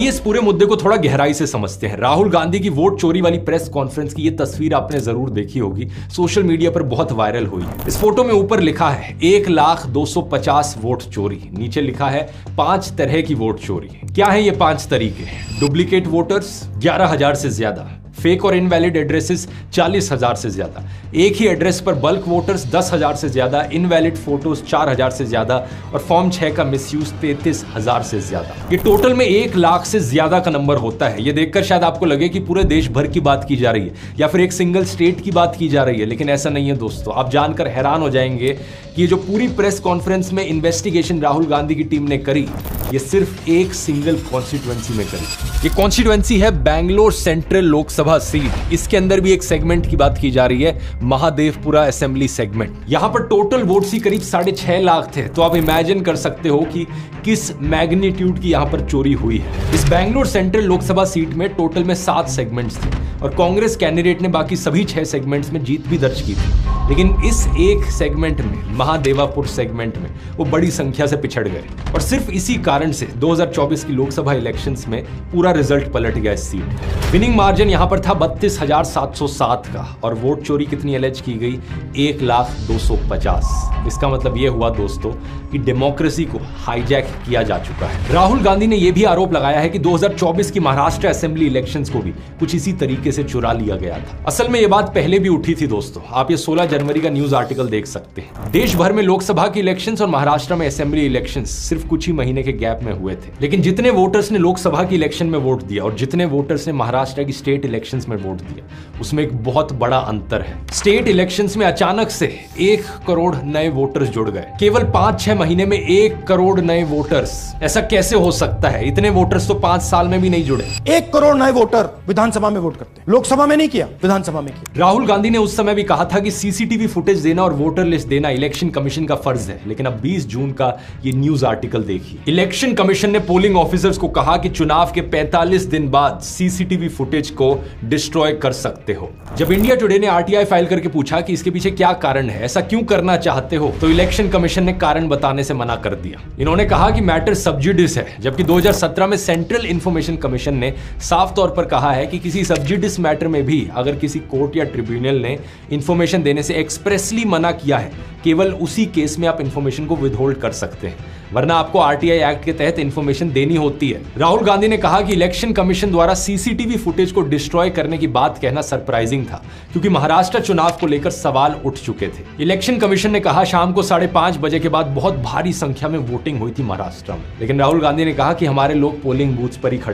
इस पूरे मुद्दे को थोड़ा गहराई से समझते हैं। राहुल गांधी की वोट चोरी वाली प्रेस कॉन्फ्रेंस की ये तस्वीर आपने जरूर देखी होगी, सोशल मीडिया पर बहुत वायरल हुई। इस फोटो में ऊपर लिखा है 1,250 वोट चोरी, नीचे लिखा है 5 तरह की वोट चोरी। क्या है ये 5 तरीके? डुप्लीकेट वोटर्स 11,000 से ज्यादा, फेक और इनवैलिड एड्रेसेस 40,000 से ज्यादा, एक ही एड्रेस पर बल्क वोटर्स 10,000 से ज्यादा, इनवैलिड फोटोज 4,000 से ज्यादा और फॉर्म 6 का मिसयूज 33,000 से ज्यादा। ये टोटल में 1 लाख से ज्यादा का नंबर होता है। ये देखकर शायद आपको लगे कि पूरे देश भर की बात की जा रही है या फिर एक सिंगल स्टेट की बात की जा रही है, लेकिन ऐसा नहीं है दोस्तों। आप जानकर हैरान हो जाएंगे कि ये जो पूरी प्रेस कॉन्फ्रेंस में इन्वेस्टिगेशन राहुल गांधी की टीम ने करी, ये सिर्फ एक सिंगल कॉन्स्टिट्यूएंसी में करी। ये कॉन्स्टिट्यूएंसी है बैंगलोर सेंट्रल लोकसभा सीट। इसके अंदर भी एक सेगमेंट की बात की जा रही है, महादेवपुरा असेंबली सेगमेंट। यहां पर टोटल वोट्स ही करीब 6.5 लाख थे। तो आप इमेजिन कर सकते हो कि किस मैग्नीट्यूड की यहां पर चोरी हुई है। इस बैंगलोर सेंट्रल लोकसभा सीट में टोटल में 7 सेगमेंट्स थे और कांग्रेस कैंडिडेट ने बाकी सभी 6 सेगमेंट्स में जीत भी दर्ज की थी, लेकिन इस एक सेगमेंट में, महादेवापुर सेगमेंट में, वो बड़ी संख्या से पिछड़ गए और सिर्फ इसी कारण से 2024 की लोकसभा इलेक्शंस में पूरा रिजल्ट पलट गया इस सीट। विनिंग मार्जिन यहां पर था 32,707 का और वोट चोरी कितनी एलेज की गई? 1,250,000। इसका मतलब यह हुआ दोस्तों कि डेमोक्रेसी को हाईजैक किया जा चुका है। राहुल गांधी ने यह भी आरोप लगाया है कि 2024 की महाराष्ट्र असेंबली इलेक्शंस को भी कुछ इसी तरीके से चुरा लिया गया था। असल में यह बात पहले भी उठी थी दोस्तों। आप ये 16 जनवरी का न्यूज आर्टिकल देख सकते हैं। देश भर में लोकसभा की इलेक्शंस और महाराष्ट्र में असेंबली इलेक्शंस सिर्फ कुछ ही महीने के गैप में हुए थे, लेकिन जितने वोटर्स ने लोकसभा की इलेक्शन में वोट दिया और जितने वोटर्स ने महाराष्ट्र की स्टेट इलेक्शंस में वोट दिया, उसमें एक बहुत बड़ा अंतर है। स्टेट इलेक्शंस में अचानक से 1 करोड़ नए वोटर्स जुड़ गए। केवल 5-6 महीने में 1 करोड़ नए वोटर्स। ऐसा कैसे हो सकता है? इतने वोटर्स तो 5 साल में भी नहीं जुड़े। 1 करोड़ नए वोटर विधानसभा में वोट करते हैं, लोकसभा में नहीं किया, विधानसभा में किया। राहुल गांधी ने उस समय भी कहा था कि सीसीटीवी फुटेज देना और वोटर लिस्ट देना इलेक्शन कमीशन का फर्ज है, लेकिन अब 20 जून का ये न्यूज आर्टिकल देखिए। इलेक्शन कमीशन ने पोलिंग ऑफिसर्स को कहा कि चुनाव के 45 दिन बाद सीसीटीवी फुटेज को डिस्ट्रॉय कर सकते हो। जब इंडिया टुडे ने आरटीआई फाइल करके पूछा कि इसके पीछे क्या कारण है, ऐसा क्यों करना चाहते हो, तो इलेक्शन कमीशन ने कारण बताने से मना कर दिया। इन्होंने कहा कि मैटर सब जुडिस है, जबकि 2017 में सेंट्रल इंफॉर्मेशन कमीशन ने साफ तौर पर कहा है कि किसी सब जुडिस मैटर में भी अगर किसी कोर्ट या ट्रिब्यूनल ने इंफॉर्मेशन देने से एक्सप्रेसली मना किया है, केवल उसी केस में आप इंफॉर्मेशन को विदहोल्ड कर सकते हैं, वरना आपको आरटीआई एक्ट के तहत इंफॉर्मेशन देनी होती है। राहुल गांधी ने कहा कि इलेक्शन कमीशन द्वारा सीसीटीवी फुटेज को डिस्ट्रॉय करने की बात कहना सरप्राइजिंग था, क्योंकि महाराष्ट्र चुनाव को लेकर सवाल उठ चुके थे। इलेक्शन कमीशन ने कहा शाम को 5:30 बजे के बाद बहुत भारी संख्या में वोटिंग हुई थी महाराष्ट्र में, लेकिन राहुल गांधी ने कहा कि हमारे लोग पोलिंग बूथ्स पर ही खड़े